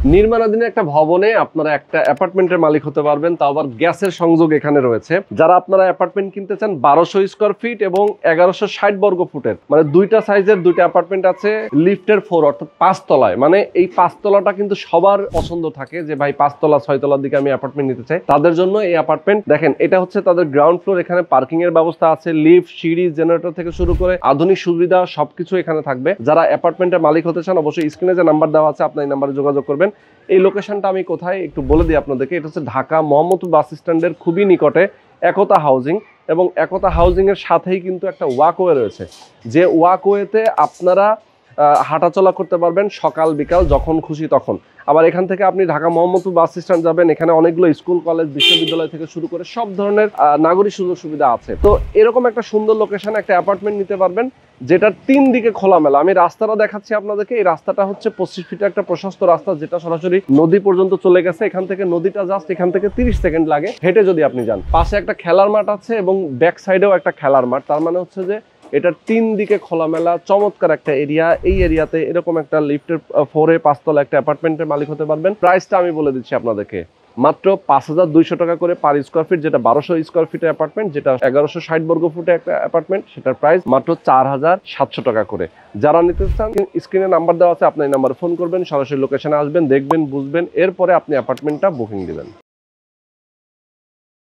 নির্মাণাধীন একটা ভবনে আপনারা একটা অ্যাপার্টমেন্টের মালিক হতে পারবেন, তাও আবার গ্যাসের সংযোগ এখানে রয়েছে। যারা আপনারা অ্যাপার্টমেন্ট কিনতে চান 1200 স্কোয়ার ফিট এবং 1160 বর্গ ফুটের, মানে দুইটা সাইজের দুইটা অ্যাপার্টমেন্ট আছে, লিফটের 4 অর্থাৎ 5 তলায়। মানে এই 5 তলাটা কিন্তু সবার পছন্দ থাকে যে ভাই 5 তলা 6 তলার দিকে আমি অ্যাপার্টমেন্ট নিতে চাই। তাদের জন্য এই অ্যাপার্টমেন্ট দেখেন, এটা হচ্ছে তাদের গ্রাউন্ড ফ্লোর। এখানে পার্কিং এর ব্যবস্থা আছে, লিফট, সিঁড়ি, জেনারেটর থেকে শুরু করে আধুনিক সুবিধা সবকিছু এখানে থাকবে। যারা অ্যাপার্টমেন্টের মালিক হতে চান অবশ্যই স্ক্রিনে যে নাম্বার দেওয়া আছে আপনার এই নাম্বারে যোগাযোগ করবেন। এই লোকেশনটা আমি কোথায় একটু বলে দিই আপনাদেরকে। এটা হচ্ছে ঢাকা মোহাম্মদপুর বাস স্ট্যান্ডের খুবই নিকটে একতা হাউজিং, এবং একতা হাউজিং এর সাথেই কিন্তু একটা ওয়াকওয়ে রয়েছে, যে ওয়াকওয়েতে আপনারা হাঁটাচলা করতে পারবেন সকাল বিকাল যখন খুশি তখন। আবার এখান থেকে আপনি ঢাকা মোহাম্মদপুর বাস স্ট্যান্ড যাবেন, এখানে অনেকগুলো স্কুল কলেজ বিশ্ববিদ্যালয় থেকে শুরু করে সব ধরনের নাগরিক সুযোগ সুবিধা আছে। তো এরকম একটা সুন্দর লোকেশনে একটা অ্যাপার্টমেন্ট নিতে পারবেন যেটা 3 দিকে খোলামেলা। আমি রাস্তাটা দেখাচ্ছি আপনাদেরকে। এই রাস্তাটা হচ্ছে 25 ফিটের একটা প্রশস্ত রাস্তা, যেটা সরাসরি নদী পর্যন্ত চলে গেছে। এখান থেকে নদীটা জাস্ট এখান থেকে 30 সেকেন্ড লাগে হেঁটে যদি আপনি যান। পাশে একটা খেলার মাঠ আছে এবং ব্যাক সাইডেও একটা খেলার মাঠ। তার মানে হচ্ছে যে এটা 3 দিকে খোলামেলা চমৎকার একটা এরিয়া। এই এরিয়াতে এরকম একটা লিফটের 4-এ 5 তলা একটা অ্যাপার্টমেন্টের মালিক হতে পারবেন। প্রাইসটা আমি বলে দিচ্ছি আপনাদেরকে, মাত্র 5200 টাকা করে পার স্কোয়ার ফিট। যেটা 1200 স্কোয়ার ফিটের অ্যাপার্টমেন্ট, যেটা 1160 বর্গ ফুটে একটা অ্যাপার্টমেন্ট, সেটার প্রাইস মাত্র 4700 টাকা করে। যারা নিতে চান স্ক্রিনে নাম্বার দেওয়া আছে, আপনি এই নাম্বারে ফোন করবেন, সরাসরি লোকেশনে আসবেন, দেখবেন, বুঝবেন, এরপরে আপনি অ্যাপার্টমেন্টটা বুকিং দিবেন।